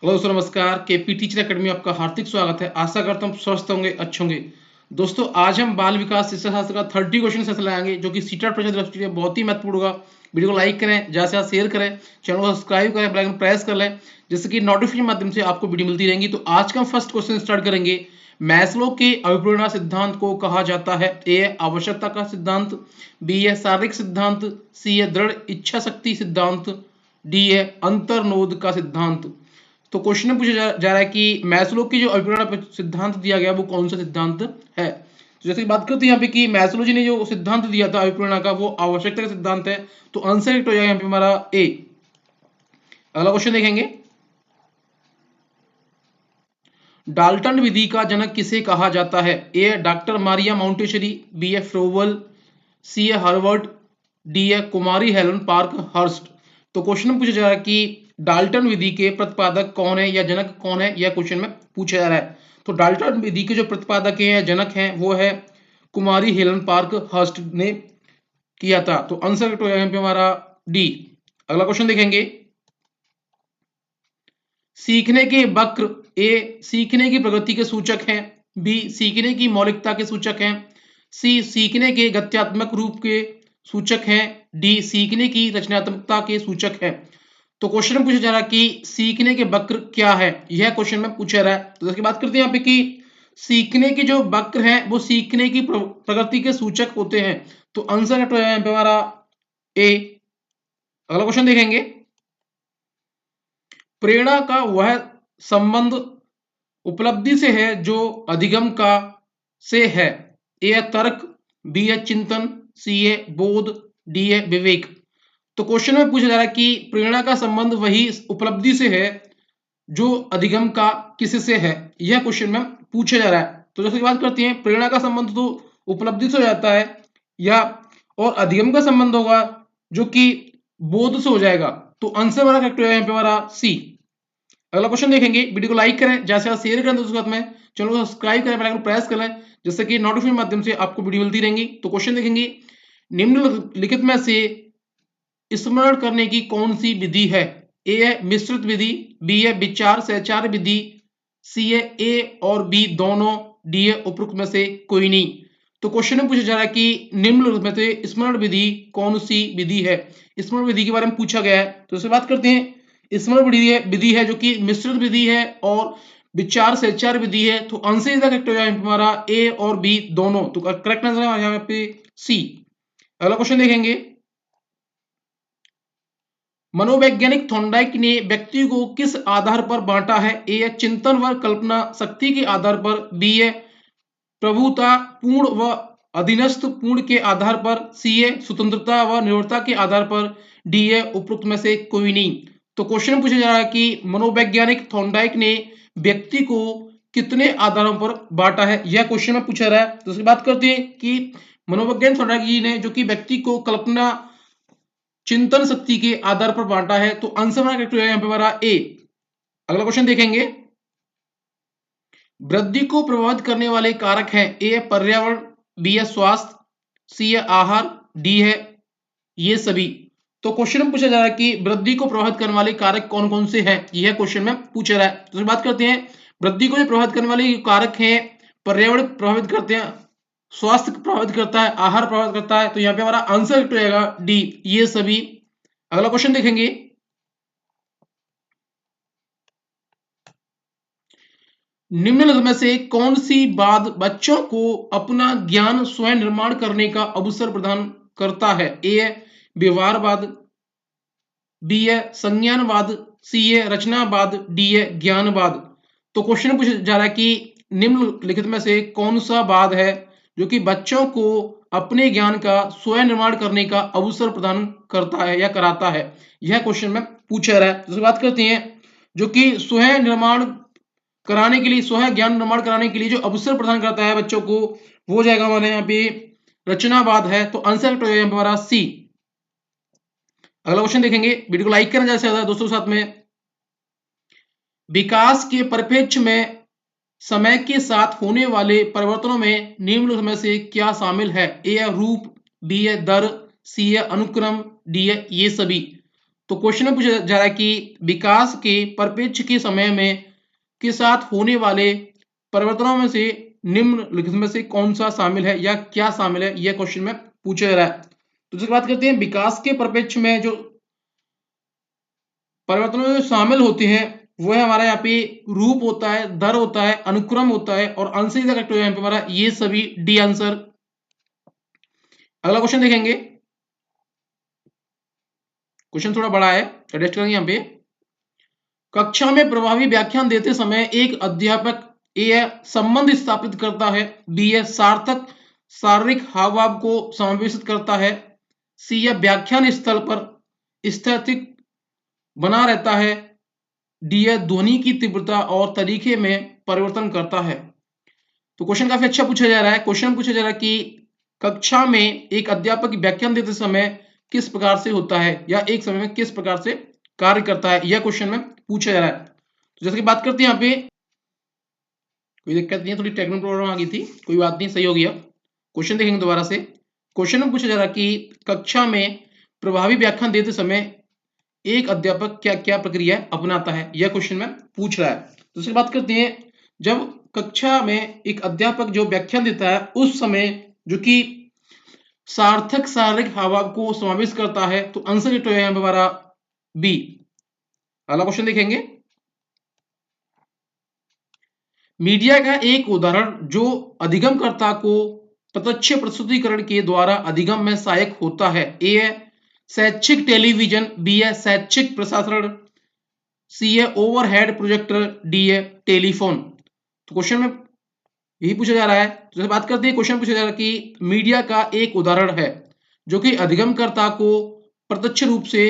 Hello दोस्तों, नमस्कार। KP teacher academy में आपका हार्दिक स्वागत है। आशा करता हूँ स्वस्थ होंगे, अच्छे होंगे। दोस्तों, आज हम बाल विकास शिक्षा शास्त्र का 30 क्वेश्चन सेशन लाएंगे, जो कि सीटेट परीक्षा दृष्टि से बहुत ही महत्वपूर्ण होगा। वीडियो को लाइक करें, ज़्यादा से ज़्यादा शेयर करें, चैनल को सब्सक्राइब करें, बेल आइकन प्रेस कर लें, जिससे कि नोटिफिकेशन माध्यम से आपको वीडियो मिलती रहेंगी। तो आज का हम फर्स्ट क्वेश्चन स्टार्ट करेंगे। मैस्लो के अभिप्रेरणा सिद्धांत को कहा जाता है? ए है आवश्यकता का सिद्धांत, बी है शारीरिक सिद्धांत, सी है दृढ़ इच्छा शक्ति सिद्धांत, डी है अंतर्नोद का सिद्धांत। तो क्वेश्चन में पूछा जा रहा है कि मैस्लो की जो अभिप्रेरणा सिद्धांत दिया गया वो कौन सा सिद्धांत है। तो जैसे कि बात करते हैं यहाँ पे कि मैस्लो जी ने जो सिद्धांत दिया था अभिप्रेरणा का, वो आवश्यकता का सिद्धांत है। तो आंसर करेक्ट हो जाएगा यहाँ पे हमारा ए। अगला क्वेश्चन देखेंगे। डाल्टन विधि का जनक किसे कहा जाता है? ए डॉक्टर मारिया माउंटेशरी, बी है फ्रोवल, सी है हार्वर्ड, डी है कुमारी हेलन पार्क हर्स्ट। तो क्वेश्चन में पूछा जा रहा है कि डाल्टन विधि के प्रतिपादक कौन है या जनक कौन है, यह क्वेश्चन में पूछा जा रहा है। तो डाल्टन विधि के जो प्रतिपादक हैं या जनक हैं वो है कुमारी हेलन पार्क हर्स्ट ने किया था। तो आंसर करेक्ट हो जाएगा यहाँ पे हमारा डी। अगला क्वेश्चन देखेंगे। सीखने के वक्र ए सीखने की प्रगति के सूचक हैं, बी सीखने की मौलिकता के सूचक हैं, सी सीखने के गत्यात्मक रूप के सूचक हैं, डी सीखने की रचनात्मकता के सूचक हैं। तो क्वेश्चन में पूछा जा रहा है कि सीखने के वक्र क्या है, यह क्वेश्चन में पूछा रहा है। तो इसकी बात करते हैं यहाँ पे कि सीखने के जो वक्र हैं वो सीखने की प्रगति के सूचक होते हैं। तो आंसर करेक्ट हो जाएगा यहाँ पे हमारा ए। अगला क्वेश्चन देखेंगे। प्रेरणा का वह संबंध उपलब्धि से है जो अधिगम का से है। ए है तर्क, बी है चिंतन, सी है बोध, डी है विवेक। तो क्वेश्चन में पूछा जा रहा है कि प्रेरणा का संबंध वही उपलब्धि से है जो अधिगम का किससे है, यह क्वेश्चन में पूछा जा रहा है। तो जैसे बात करते हैं, प्रेरणा का संबंध तो उपलब्धि से हो जाता है या और अधिगम का संबंध होगा जो कि बोध से हो जाएगा। तो आंसर हमारा करेक्ट हो यहाँ पे हमारा सी। अगला क्वेश्चन देखेंगे। वीडियो को लाइक करें, ज्यादा से ज्यादा शेयर करें दोस्तों के साथ में, चैनल को सब्सक्राइब करें, बेल आइकन प्रेस कर लें, जिससे कि नोटिफिकेशन माध्यम से आपको वीडियो मिलती रहेंगी। तो क्वेश्चन देखेंगे। निम्नलिखित में से स्मरण करने की कौन सी विधि है? ए है मिश्रित विधि, बी है विचार सहचार विधि, सी है ए और बी दोनों, डी है उपरोक्त में से कोई नहीं। तो क्वेश्चन में पूछा जा रहा है कि निम्नलिखित में से स्मरण विधि कौन सी विधि है। स्मरण विधि के बारे में पूछा गया है, तो इससे बात करते हैं। स्मरण विधि है जो कि मिश्रित विधि है और विचार सहचार विधि है। तो आंसर इसका करेक्ट हो जाएगा हमारा ए और बी दोनों। तो करेक्ट आंसर है यहाँ पे सी। अगला क्वेश्चन देखेंगे। मनोवैज्ञानिक थॉर्नडाइक ने व्यक्ति को किस आधार पर बांटा है? ए है चिंतन व कल्पना शक्ति के आधार पर, बी है प्रभुता पूर्ण व अधीनस्थ पूर्ण के आधार पर, सी है स्वतंत्रता व निर्भरता के आधार पर, डी है उपरोक्त में से कोई नहीं। तो क्वेश्चन पूछा जा रहा है कि मनोवैज्ञानिक थॉर्नडाइक ने व्यक्ति को कितने आधारों पर बांटा है, यह क्वेश्चन में पूछा रहा है। तो इसकी बात करते हैं कि मनोवैज्ञानिक थॉर्नडाइक जी ने जो कि व्यक्ति को कल्पना चिंतन शक्ति के आधार पर बांटा है। तो आंसर हमारा करेक्ट हो जाएगा यहाँ पे हमारा ए। अगला क्वेश्चन देखेंगे। वृद्धि को प्रभावित करने वाले कारक हैं। ए पर्यावरण, बी है स्वास्थ्य, सी है आहार, डी है ये सभी। तो क्वेश्चन में पूछा जा रहा है कि वृद्धि को प्रभावित करने वाले कारक कौन कौन से हैं, यह क्वेश्चन में पूछा रहा है। तो बात करते हैं, वृद्धि को जो प्रभावित करने वाले कारक हैं, पर्यावरण प्रभावित करते हैं, स्वास्थ्य प्रभावित करता है, आहार प्रभावित करता है। तो यहाँ पे हमारा आंसर करेक्ट हो जाएगा डी ये सभी। अगला क्वेश्चन देखेंगे। निम्नलिखित में से कौन सी बात बच्चों को अपना ज्ञान स्वयं निर्माण करने का अवसर प्रदान करता है? ए है व्यवहारवाद, बी है संज्ञानवाद, सी है रचनावाद, डी है ज्ञानवाद। तो क्वेश्चन पूछा जा रहा है कि निम्नलिखित में से कौन सा वाद है जो कि बच्चों को अपने ज्ञान का स्वयं निर्माण करने का अवसर प्रदान करता है या कराता है, यह क्वेश्चन में पूछा रहा है। तो बात करते हैं, जो कि स्वयं निर्माण कराने के लिए, स्वयं ज्ञान निर्माण कराने के लिए जो अवसर प्रदान करता है बच्चों को, वो जाएगा हमारे यहाँ पे रचनावाद है। तो आंसर हमारा सी। अगला क्वेश्चन देखेंगे। वीडियो को लाइक करना ज्यादा दोस्तों के साथ में। विकास के परिप्रेक्ष्य में समय के साथ होने वाले परिवर्तनों में निम्नलिखित में से क्या शामिल है? ए है रूप, बी है दर, सी है अनुक्रम, डी है ये सभी। तो क्वेश्चन में पूछा जा रहा है कि विकास के परिप्रेक्ष्य के समय में के साथ होने वाले परिवर्तनों में से निम्नलिखित में से कौन सा शामिल है या क्या शामिल है, यह क्वेश्चन में पूछा जा रहा है। तो जिसकी बात करते हैं विकास के परिप्रेक्ष्य में जो परिवर्तनों में शामिल होते हैं वो है हमारा यहाँ पे रूप होता है, दर होता है, अनुक्रम होता है और अंश करेक्ट हो यहाँ पे हमारा ये सभी डी आंसर। अगला क्वेश्चन देखेंगे, क्वेश्चन थोड़ा बड़ा है, एडजस्ट करेंगे यहाँ पे। कक्षा में प्रभावी व्याख्यान देते समय एक अध्यापक ए संबंध स्थापित करता है, बी सार्थक शारीरिक हाव भाव को समावेशित करता है, सी व्याख्यान स्थल पर स्थितिक बना रहता है, डी ध्वनि की तीव्रता और तरीके में परिवर्तन करता है। तो क्वेश्चन काफी अच्छा पूछा जा रहा है। क्वेश्चन पूछा जा रहा है कि कक्षा में एक अध्यापक व्याख्यान देते समय किस प्रकार से होता है या एक समय में किस प्रकार से कार्य करता है, यह क्वेश्चन में पूछा जा रहा है। तो जैसे कि बात करते हैं यहाँ पे, कोई दिक्कत नहीं है, थोड़ी टेक्निकल प्रॉब्लम आ गई थी, कोई बात नहीं, सही हो गया। क्वेश्चन देखेंगे दोबारा से। क्वेश्चन में पूछा जा रहा है कि कक्षा में प्रभावी व्याख्यान देते समय एक अध्यापक क्या क्या प्रक्रिया अपनाता है, यह क्वेश्चन में पूछ रहा है। तो उसकी बात करते हैं, जब कक्षा में एक अध्यापक जो व्याख्यान देता है उस समय जो कि सार्थक शारीरिक हाव भाव को समावेश करता है, तो आंसर तो है हमारा बी। अगला क्वेश्चन देखेंगे, मीडिया का एक उदाहरण जो अधिगमकर्ता को प्रत्यक्ष प्रस्तुतिकरण के द्वारा अधिगम में सहायक होता है, ए है शैक्षिक टेलीविजन, बी है शैक्षिक प्रसारण, सी है ओवरहेड प्रोजेक्टर, डी है टेलीफोन। तो क्वेश्चन में यही पूछा जा रहा है। तो बात करते हैं, क्वेश्चन पूछा जा रहा है कि मीडिया का एक उदाहरण है जो कि अधिगमकर्ता को प्रत्यक्ष रूप से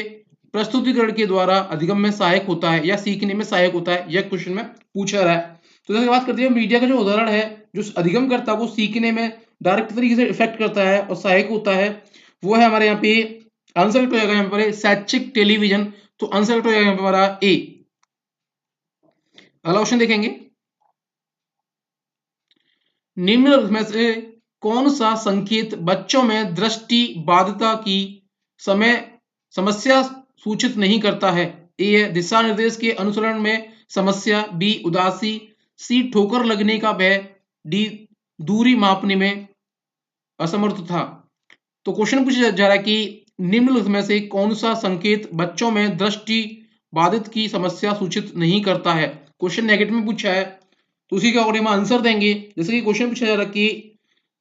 प्रस्तुतिकरण के द्वारा अधिगम में सहायक होता है या सीखने में सहायक होता है, यह क्वेश्चन में पूछा जा रहा है। तो जैसे बात करते हैं, मीडिया का जो उदाहरण है जो अधिगमकर्ता को सीखने में डायरेक्ट तरीके से इफेक्ट करता है और सहायक होता है, वो है हमारे यहाँ पे आंसर तो यहाँ पर शैक्षिक टेलीविजन। तो आंसर तो यहाँ पर हमारा ए। अगला क्वेश्चन देखेंगे, निम्न में से कौन सा संकेत बच्चों में दृष्टि बाधिता की समय समस्या सूचित नहीं करता है, ए दिशा निर्देश के अनुसरण में समस्या, बी उदासी, सी ठोकर लगने का भय, डी दूरी मापने में असमर्थता। तो क्वेश्चन पूछा जा रहा है कि निम्नलिखित में से कौन सा संकेत बच्चों में दृष्टि बाधित की समस्या सूचित नहीं करता है। क्वेश्चन नेगेटिव में पूछा है तो उसी के अकॉर्डिंग हम आंसर देंगे। जैसे कि क्वेश्चन पूछा जा रहा है कि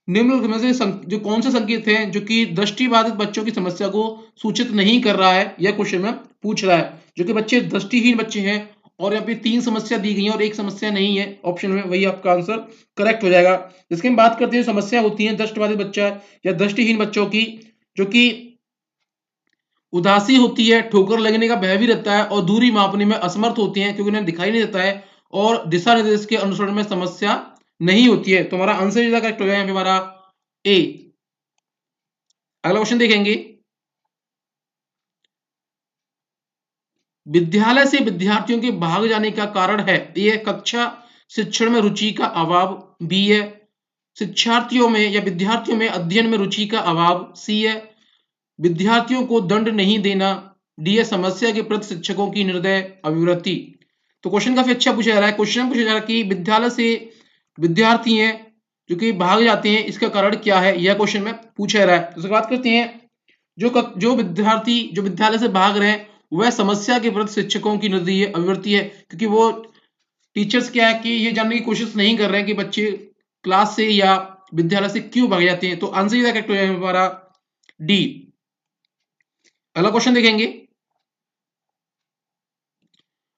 निम्नलिखित में से जो कौन से संकेत हैं जो कि दृष्टिबाधित बच्चों की समस्या को सूचित नहीं कर रहा है, यह क्वेश्चन में पूछ रहा है। जो कि बच्चे दृष्टिहीन बच्चे हैं और यहाँ पे 3 समस्या दी गई है और एक समस्या नहीं है ऑप्शन में, वही आपका आंसर करेक्ट हो जाएगा। जिसके हम बात करते हैं समस्या होती है दृष्टिबाधित बच्चा या दृष्टिहीन बच्चों की, जो कि उदासी होती है, ठोकर लगने का भय भी रहता है और दूरी मापने में असमर्थ होती हैं क्योंकि उन्हें दिखाई नहीं देता है और दिशा निर्देश के अनुसरण में समस्या नहीं होती है। तो हमारा आंसर इसका करेक्ट हो गया हमारा ए। अगला क्वेश्चन देखेंगे, विद्यालय से विद्यार्थियों के भाग जाने का कारण है, ए कक्षा शिक्षण में रुचि का अभाव, बी है शिक्षार्थियों में या विद्यार्थियों में अध्ययन में रुचि का अभाव, सी है विद्यार्थियों को दंड नहीं देना, डी है समस्या के प्रति शिक्षकों की निर्दय अभिवृत्ति। तो क्वेश्चन काफी अच्छा पूछा जा रहा है। क्वेश्चन पूछा जा रहा है कि विद्यालय से विद्यार्थी हैं जो कि भाग जाते हैं, इसका कारण क्या है, यह क्वेश्चन में पूछा जा रहा है। तो बात करते हैं, जो विद्यार्थी जो विद्यालय से भाग रहे हैं वह समस्या के प्रति शिक्षकों की निर्दयी अभिवृत्ति है, क्योंकि वो टीचर्स क्या है कि ये जानने की कोशिश नहीं कर रहे हैं कि बच्चे क्लास से या विद्यालय से क्यों भाग जाते हैं। तो आंसर इसका करेक्ट हो जाएगा हमारा डी। अगला क्वेश्चन देखेंगे,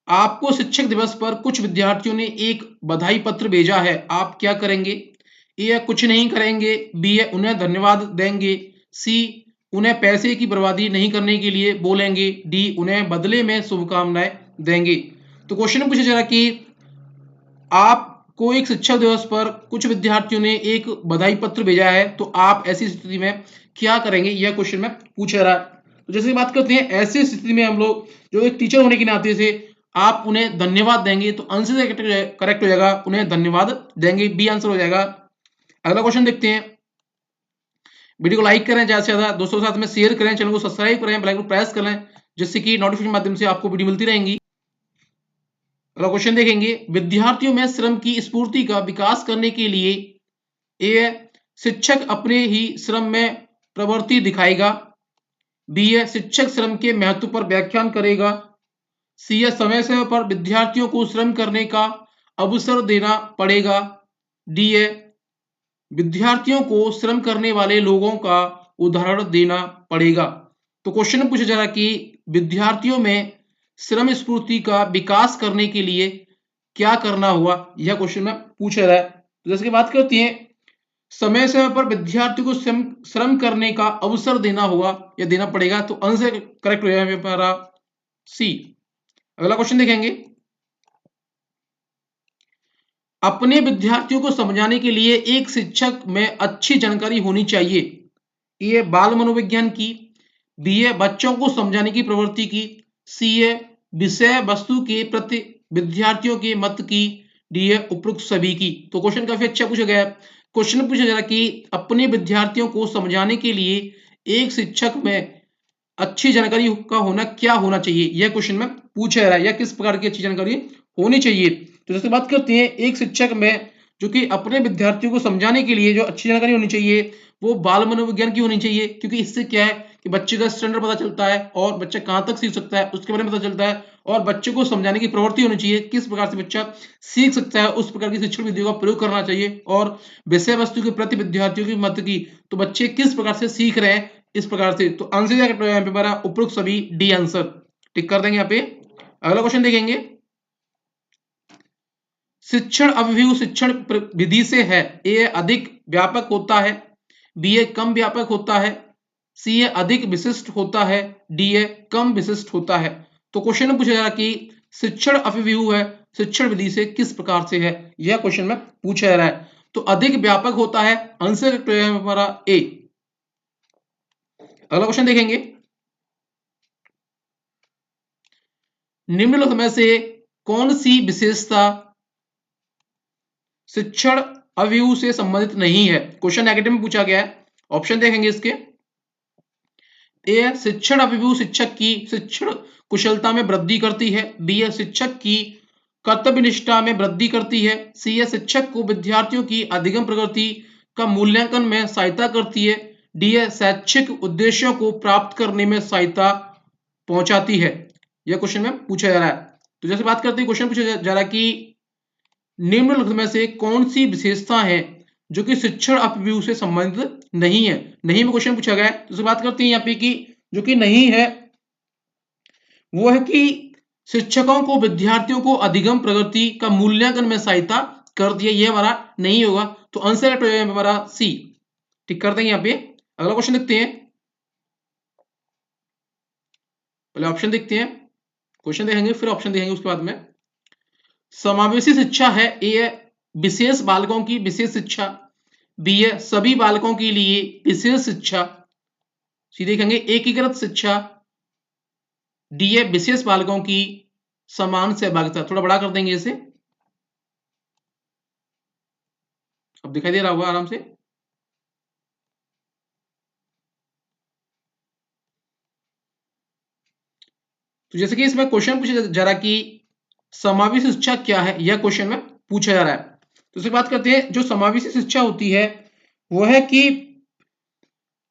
आपको शिक्षक दिवस पर कुछ विद्यार्थियों ने एक बधाई पत्र भेजा है, आप क्या करेंगे, ए कुछ नहीं करेंगे, बी है उन्हें धन्यवाद देंगे, सी उन्हें पैसे की बर्बादी नहीं करने के लिए बोलेंगे, डी उन्हें बदले में शुभकामनाएं देंगे। तो क्वेश्चन में पूछा जा रहा है कि आपको एक शिक्षक दिवस पर कुछ विद्यार्थियों ने एक बधाई पत्र भेजा है, तो आप ऐसी स्थिति में क्या करेंगे, यह क्वेश्चन में पूछा जा रहा है। तो जैसे बात करते हैं, ऐसी स्थिति में हम लोग जो एक टीचर होने के नाते से आप उन्हें धन्यवाद देंगे, तो आंसर करेक्ट हो जाएगा उन्हें धन्यवाद देंगे, बी आंसर हो जाएगा। अगला क्वेश्चन देखते हैं, वीडियो को लाइक करें, ज्यादा से ज्यादा दोस्तों के साथ में शेयर करें, चैनल को सब्सक्राइब करें, बेल आइकन को प्रेस करें जिससे कि नोटिफिकेशन माध्यम से आपको वीडियो मिलती रहेंगी। अगला क्वेश्चन देखेंगे, विद्यार्थियों में श्रम की स्फूर्ति का विकास करने के लिए ए शिक्षक अपने ही श्रम में प्रवृत्ति दिखाएगा, बी है शिक्षक श्रम के महत्व पर व्याख्यान करेगा, सी है समय समय पर विद्यार्थियों को श्रम करने का अवसर देना पड़ेगा, डी है विद्यार्थियों को श्रम करने वाले लोगों का उदाहरण देना पड़ेगा। तो क्वेश्चन में पूछा जा रहा है कि विद्यार्थियों में श्रम स्फूर्ति का विकास करने के लिए क्या करना हुआ, यह क्वेश्चन में पूछा जा रहा है। तो जैसे कि बात करती है, समय समय पर विद्यार्थियों को श्रम करने का अवसर देना होगा या देना पड़ेगा, तो आंसर करेक्ट हो जाएगा हमारा सी। अगला क्वेश्चन देखेंगे, अपने विद्यार्थियों को समझाने के लिए एक शिक्षक में अच्छी जानकारी होनी चाहिए, ये बाल मनोविज्ञान की, बी है बच्चों को समझाने की प्रवृत्ति की, सी है विषय वस्तु के प्रति विद्यार्थियों के मत की, डी है उपरोक्त सभी की। तो क्वेश्चन काफी अच्छा पूछा गया है। क्वेश्चन पूछा जा रहा है कि अपने विद्यार्थियों को समझाने के लिए एक शिक्षक में अच्छी जानकारी का होना क्या होना चाहिए, यह क्वेश्चन में पूछा जा रहा है, या किस प्रकार की अच्छी जानकारी होनी चाहिए। तो जैसे बात करते हैं, एक शिक्षक में जो कि अपने विद्यार्थियों को समझाने के लिए जो अच्छी जानकारी होनी चाहिए वो बाल मनोविज्ञान की होनी चाहिए, क्योंकि इससे क्या है कि बच्चे का स्टैंडर्ड पता चलता है और बच्चा कहां तक सीख सकता है उसके बारे में पता चलता है, और बच्चे को समझाने की प्रवृत्ति होनी चाहिए, किस प्रकार से बच्चा सीख सकता है उस प्रकार की शिक्षण विधियों का प्रयोग करना चाहिए, और विषय वस्तु के प्रति विद्यार्थियों की मत की, तो बच्चे किस प्रकार से सीख रहे हैं इस प्रकार से। तो आंसर क्या है हमारा उपरोक्त सभी, डी आंसर टिक कर देंगे यहाँ पे। अगला क्वेश्चन देखेंगे, शिक्षण अभिव्यू शिक्षण विधि से है, ए अधिक व्यापक होता है, बी ए कम व्यापक होता है, सी ए अधिक विशिष्ट होता है, डी ए कम विशिष्ट होता है। तो क्वेश्चन में पूछा जा रहा है कि शिक्षण अभिव्यू है शिक्षण विधि से किस प्रकार से है, यह क्वेश्चन में पूछा जा रहा है। तो अधिक व्यापक होता है, आंसर हमारा ए। अगला क्वेश्चन देखेंगे, निम्नलिखित में से कौन सी विशेषता शिक्षण अभिव्यू से संबंधित नहीं है, क्वेश्चन नेगेटिव में पूछा गया है। ऑप्शन देखेंगे इसके, ए शिक्षण अभिव्यू शिक्षक की शिक्षण कुशलता में वृद्धि करती है, बी है शिक्षक की कर्तव्य निष्ठा में वृद्धि करती है, सी है शिक्षक को विद्यार्थियों की अधिगम प्रगति का मूल्यांकन में सहायता करती है, डी है शैक्षिक उद्देश्यों को प्राप्त करने में सहायता पहुंचाती है, यह क्वेश्चन में पूछा जा रहा है। तो जैसे बात करते हैं, क्वेश्चन पूछा जा रहा है कि निम्नलिखित में से कौन सी विशेषता है जो कि शिक्षण अभिव्यू से संबंधित नहीं है, नहीं में क्वेश्चन पूछा गया है। तो बात करते हैं यहाँ पे कि जो कि नहीं है वो है कि शिक्षकों को विद्यार्थियों को अधिगम प्रगति का मूल्यांकन में सहायता करती है, ये हमारा नहीं होगा। तो आंसर हमारा सी, ठीक कर देंगे यहाँ पे। अगला क्वेश्चन देखते हैं, पहले ऑप्शन देखते हैं, क्वेश्चन देखेंगे फिर ऑप्शन देखेंगे उसके बाद में। समावेशी शिक्षा है, ए विशेष बालकों की विशेष शिक्षा, बी है सभी बालकों के लिए विशेष शिक्षा, सी देखेंगे एकीकृत शिक्षा, डी है विशेष बालकों की समान सहभागिता। थोड़ा बड़ा कर देंगे इसे, अब दिखाई दे रहा होगा आराम से। तो जैसे कि इसमें क्वेश्चन पूछा जा रहा है कि समावेशी शिक्षा क्या है, यह क्वेश्चन में पूछा जा रहा है। तो इसकी बात करते हैं, जो समावेशी शिक्षा होती है वो है कि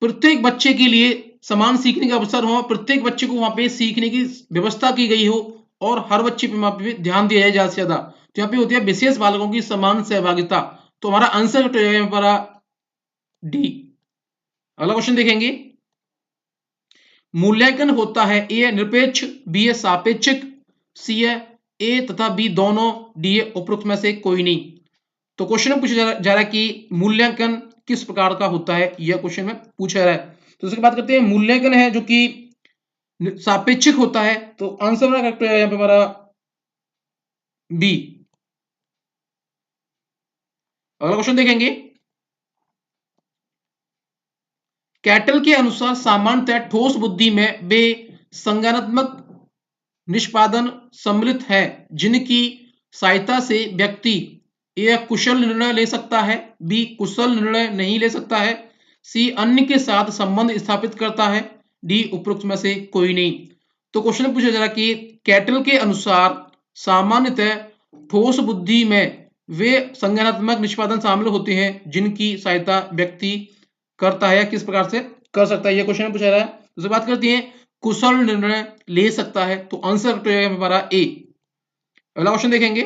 प्रत्येक बच्चे के लिए समान सीखने का अवसर हो, प्रत्येक बच्चे को वहां पे सीखने की व्यवस्था की गई हो और हर बच्चे पे वहां पे ध्यान दिया जाए ज्यादा से ज्यादा। तो यहाँ पे होती है विशेष बालकों की समान सहभागिता। तो हमारा आंसर हमारा डी। अगला क्वेश्चन देखेंगे, मूल्यांकन होता है, ए निरपेक्ष, बी है सापेक्षिक, सी है ए तथा बी दोनों, डी है उपरोक्त में से कोई नहीं। तो क्वेश्चन में पूछा जा रहा है कि मूल्यांकन किस प्रकार का होता है, यह क्वेश्चन में पूछा जा रहा है। तो इसकी बात करते हैं, मूल्यांकन है जो कि सापेक्षिक होता है, तो आंसर करेक्ट है यहाँ पे हमारा बी। अगला क्वेश्चन देखेंगे, कैटल के अनुसार सामान्यतः ठोस बुद्धि में वे संज्ञानात्मक निष्पादन सम्मिलित है जिनकी सहायता से व्यक्ति ए कुशल निर्णय ले सकता है, बी कुशल निर्णय नहीं ले सकता है, सी अन्य के साथ संबंध स्थापित करता है, डी उपरोक्त में से कोई नहीं। तो क्वेश्चन पूछा जा रहा कि कैटल के अनुसार सामान्यतः ठोस बुद्धि में वे संज्ञानात्मक निष्पादन शामिल होते हैं जिनकी सहायता व्यक्ति करता है या किस प्रकार से कर सकता है, यह क्वेश्चन पूछा जा रहा है। उससे बात करती है कुशल निर्णय ले सकता है, तो आंसर तो है हमारा ए। अगला क्वेश्चन देखेंगे,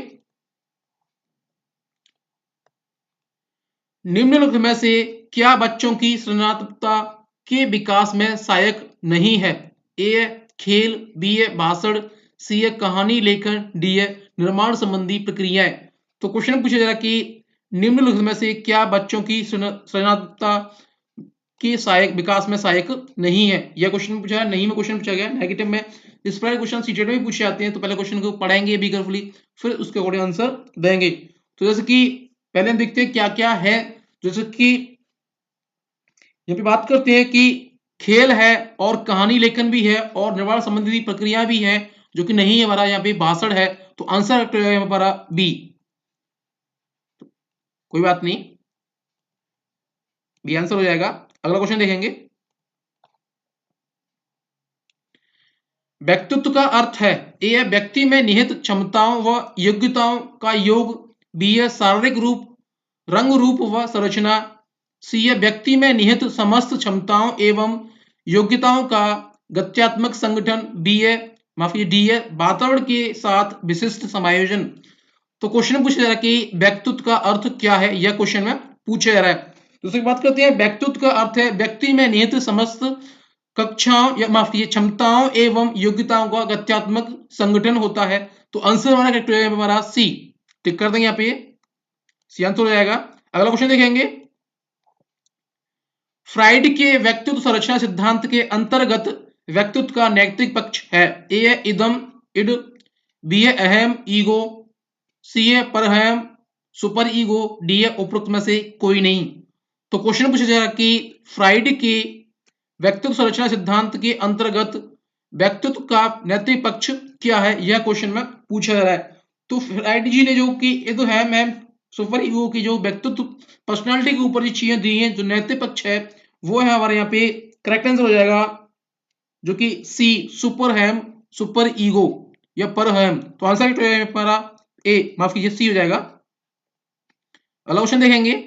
निम्नलिखित में से क्या बच्चों की सृजनात्मकता के विकास में सहायक नहीं है? ए खेल, बी है भाषण, सी है कहानी लेखन, डी है निर्माण संबंधी प्रक्रियाएं। तो क्वेश्चन पूछा जा रहा कि निम्नलिखित में से क्या बच्चों की सृजनात्मकता के सहायक विकास में सहायक नहीं है? यह क्वेश्चन पूछा है, नहीं में क्वेश्चन पूछा गया नेगेटिव में। इस प्रकार क्वेश्चन सीटेट में भी पूछे जाते हैं, तो पहले क्वेश्चन को पढ़ेंगे भी केयरफुली, फिर उसके अकॉर्डिंग आंसर देंगे। तो जैसे कि पहले हम देखते हैं क्या क्या है। जैसे कि यहाँ पे बात करते हैं कि खेल है और कहानी लेखन भी है और निर्माण संबंधी प्रक्रिया भी है, जो कि नहीं है हमारा, यहाँ पे भाषण है, तो आंसर है हमारा बी। कोई बात नहीं, बी आंसर हो जाएगा। अगला क्वेश्चन देखेंगे, व्यक्तित्व का अर्थ है, ए है व्यक्ति में निहित क्षमताओं व योग्यताओं का योग, बी है शारीरिक रूप, रंग रूप व संरचना, सी है व्यक्ति में निहित समस्त क्षमताओं एवं योग्यताओं का गत्यात्मक संगठन, बी है माफी डी है वातावरण के साथ विशिष्ट समायोजन। तो क्वेश्चन पूछा जा रहा है कि व्यक्तित्व का अर्थ क्या है, यह क्वेश्चन में पूछा जा रहा है। दूसरी बात करते हैं, व्यक्तित्व का अर्थ है व्यक्ति में निहित समस्त कक्षाओं या माफ कीजिए क्षमताओं एवं योग्यताओं का गत्यात्मक संगठन होता है, तो आंसर हमारा करेक्ट है हमारा सी। टिक कर देंगे यहाँ पे, सी आंसर हो जाएगा। अगला क्वेश्चन देखेंगे, फ्राइड के व्यक्तित्व संरचना सिद्धांत के अंतर्गत व्यक्तित्व का नैतिक पक्ष है, ए है इदम इड, बी है अहम ईगो, सी है परहम सुपर ईगो, डी है उपरोक्त में से कोई नहीं। तो क्वेश्चन पूछा जा रहा कि फ्राइड के व्यक्तित्व संरचना सिद्धांत के अंतर्गत व्यक्तित्व का नैतिक पक्ष क्या है, यह क्वेश्चन में पूछा जा रहा है। तो फ्राइड जी ने जो कि एम सुपर ईगो की जो व्यक्तित्व पर्सनालिटी के ऊपर जो चीजें दी हैं, जो नैतिक पक्ष है, वो है हमारे यहाँ पे करेक्ट आंसर हो जाएगा, जो कि सी सुपर हैम सुपर ईगो या पर हैम। तो आंसर हमारा ए माफ कीजिए सी हो जाएगा। अगला क्वेश्चन देखेंगे,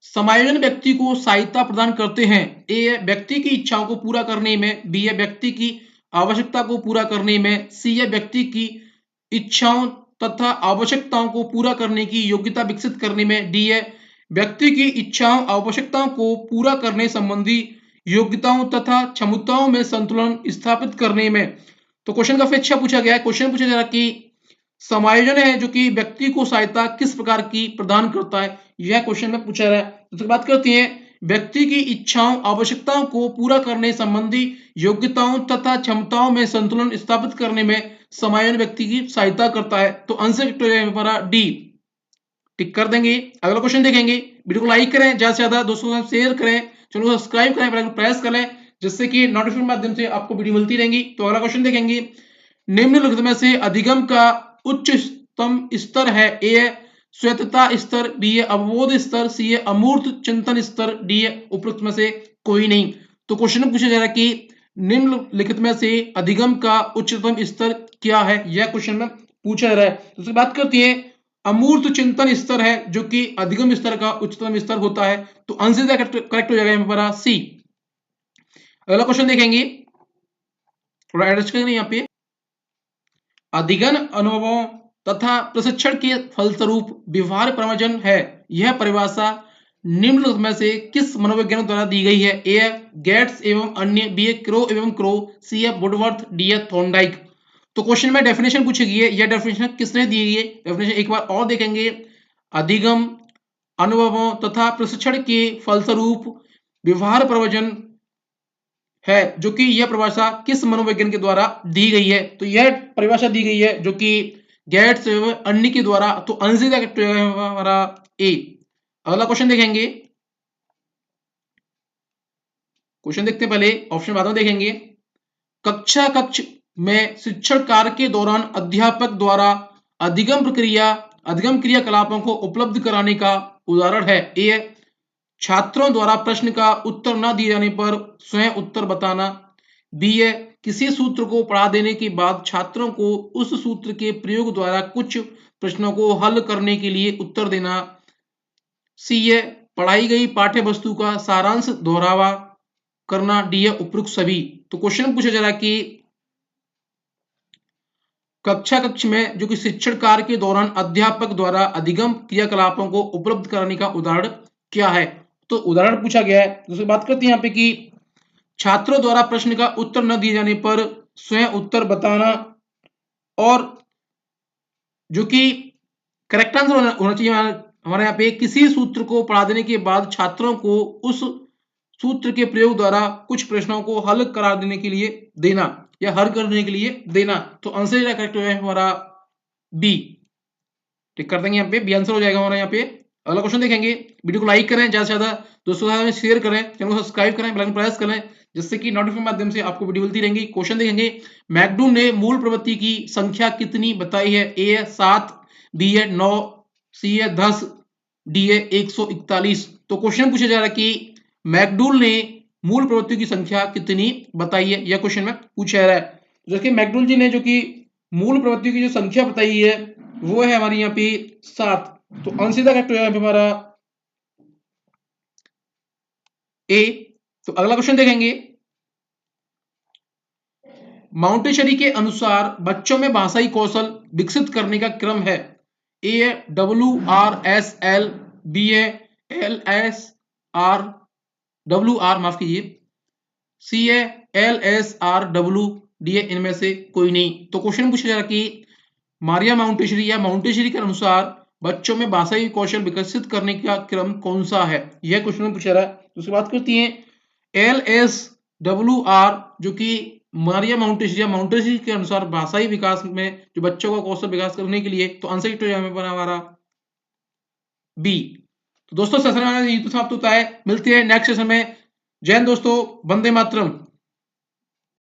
समायोजन व्यक्ति को सहायता प्रदान करते हैं, ए व्यक्ति की इच्छाओं को पूरा करने में, बी है व्यक्ति की आवश्यकता को पूरा करने में, सी है व्यक्ति की इच्छाओं तथा आवश्यकताओं को पूरा करने की योग्यता विकसित करने में, डी है व्यक्ति की इच्छाओं आवश्यकताओं को पूरा करने संबंधी योग्यताओं तथा क्षमताओं में संतुलन स्थापित करने में। तो क्वेश्चन काफी अच्छा पूछा गया है। क्वेश्चन पूछा जा रहा कि समायोजन है जो कि व्यक्ति को सहायता किस प्रकार की प्रदान करता है, यह क्वेश्चन में पूछा रहा है। तो बात करती है व्यक्ति की इच्छाओं आवश्यकताओं को पूरा करने संबंधी योग्यताओं तथा क्षमताओं में संतुलन स्थापित करने में समायोजन व्यक्ति की सहायता करता है, तो आंसर हमारा डी। टिक कर देंगे। अगला क्वेश्चन देखेंगे, वीडियो को लाइक करें, ज्यादा से ज्यादा दोस्तों के साथ शेयर करें, चैनल को सब्सक्राइब करें, बेल आइकन प्रेस करें, जिससे कि नोटिफिकेशन माध्यम से आपको वीडियो मिलती रहेंगी। तो अगला क्वेश्चन देखेंगे, निम्नलिखित में से अधिगम का उच्चतम स्तर है, ए स्वायत्तता स्तर, बी है अवबोध स्तर, सी है अमूर्त चिंतन स्तर, डी है उपरोक्त में से कोई नहीं। तो क्वेश्चन पूछा जा रहा है कि निम्नलिखित में से अधिगम का उच्चतम स्तर क्या है, यह क्वेश्चन में पूछा जा रहा है। तो उसकी बात करती है अमूर्त चिंतन स्तर है जो कि अधिगम स्तर का उच्चतम स्तर होता है, तो आंसर करेक्ट हो जाएगा हमारा सी। अगला क्वेश्चन देखेंगे, थोड़ा एडजस्ट करेंगे यहाँ पे, अधिगम अनुभवों तथा प्रशिक्षण के फलस्वरूप व्यवहार प्रवचन है, यह परिभाषा निम्नलिखित में से किस मनोवैज्ञानिक द्वारा दी गई है, ए गेट्स एवं अन्य, बी क्रो एवं क्रो, सी वुडवर्थ, डी थॉर्नडाइक। तो क्वेश्चन में डेफिनेशन पूछी गई है, यह डेफिनेशन किसने दी है, डेफिनेशन एक बार और देखेंगे, अधिगम अनुभवों तथा प्रशिक्षण के फलस्वरूप व्यवहार प्रवचन है, जो कि यह परिभाषा किस मनोवैज्ञानिक के द्वारा दी गई है, तो यह परिभाषा दी गई है जो कि गेट्स एवं अन्य के द्वारा, तो आंसर हमारा ए। अगला क्वेश्चन देखेंगे, क्वेश्चन देखते हैं, पहले ऑप्शन बाद में देखेंगे, कक्ष में शिक्षण कार्य के दौरान अध्यापक द्वारा अधिगम क्रियाकलापों को उपलब्ध कराने का उदाहरण है, ए छात्रों द्वारा प्रश्न का उत्तर न दिए जाने पर स्वयं उत्तर बताना, बी है किसी सूत्र को पढ़ा देने के बाद छात्रों को उस सूत्र के प्रयोग द्वारा कुछ प्रश्नों को हल करने के लिए उत्तर देना। सी है पढ़ाई गई पाठ्य वस्तु का सारांश दोहरावा करना। डी है उपयुक्त सभी। तो क्वेश्चन पूछा जा रहा है कि कक्ष में जो कि शिक्षण कार्य के दौरान अध्यापक द्वारा अधिगम क्रियाकलापों को उपलब्ध कराने का उदाहरण क्या है। तो उदाहरण पूछा गया है। दूसरी बात करते हैं यहाँ पे कि छात्रों द्वारा प्रश्न का उत्तर न दिए जाने पर स्वयं उत्तर बताना, और जो कि करेक्ट आंसर होना चाहिए हमारे यहाँ पे किसी सूत्र को पढ़ा देने के बाद छात्रों को उस सूत्र के प्रयोग द्वारा कुछ प्रश्नों को हल करा देने के लिए देना या हल करने के लिए देना। तो आंसर करेक्ट है हमारा बी। टिक कर देंगे यहाँ पे, बी आंसर हो जाएगा हमारा यहाँ पे। अगला क्वेश्चन देखेंगे। वीडियो को लाइक करें, ज्यादा से ज्यादा दोस्तों के साथ में शेयर करें, चैनल को सब्सक्राइब करें, बेल आइकन प्रेस करें, जिससे कि नोटिफिकेशन के माध्यम से आपको वीडियो मिलती रहेंगी। क्वेश्चन देखेंगे। मैकडूल ने मूल प्रवृत्ति की संख्या कितनी बताई है। ए है 7, बी है 9, सी है 10, डी है 141। तो क्वेश्चन पूछा जा रहा है कि मैकडूल ने मूल प्रवृत्ति की संख्या कितनी बताई है, यह क्वेश्चन में पूछा जा रहा है। जैसे मैकडूल जी ने जो कि मूल प्रवृत्ति की जो संख्या बताई है वो है हमारी यहाँ पे 7। तो आंसर करेक्ट है हमारा ए। तो अगला क्वेश्चन देखेंगे। माउंटेशरी के अनुसार बच्चों में भाषाई कौशल विकसित करने का क्रम है। ए है WRSL, बी है LSR WR माफ कीजिए, सी है LSRW, डी है इनमें से कोई नहीं। तो क्वेश्चन पूछा जा रहा कि मारिया माउंटेशरी या माउंटेशरी के अनुसार बच्चों में भाषाई कौशल विकसित करने का क्रम कौन सा है, यह क्वेश्चन पूछा रहा है। उसके बात करती है LSWR जो कि मारिया माउंटेशरी या माउंटेशरी के अनुसार भाषाई विकास में जो बच्चों का कौशल विकास करने के लिए, तो आंसर तो हमारा बी। तो दोस्तों सेशन समाप्त होता है। मिलते हैं नेक्स्ट सेशन में। जय हिंद दोस्तों, वंदे मातरम।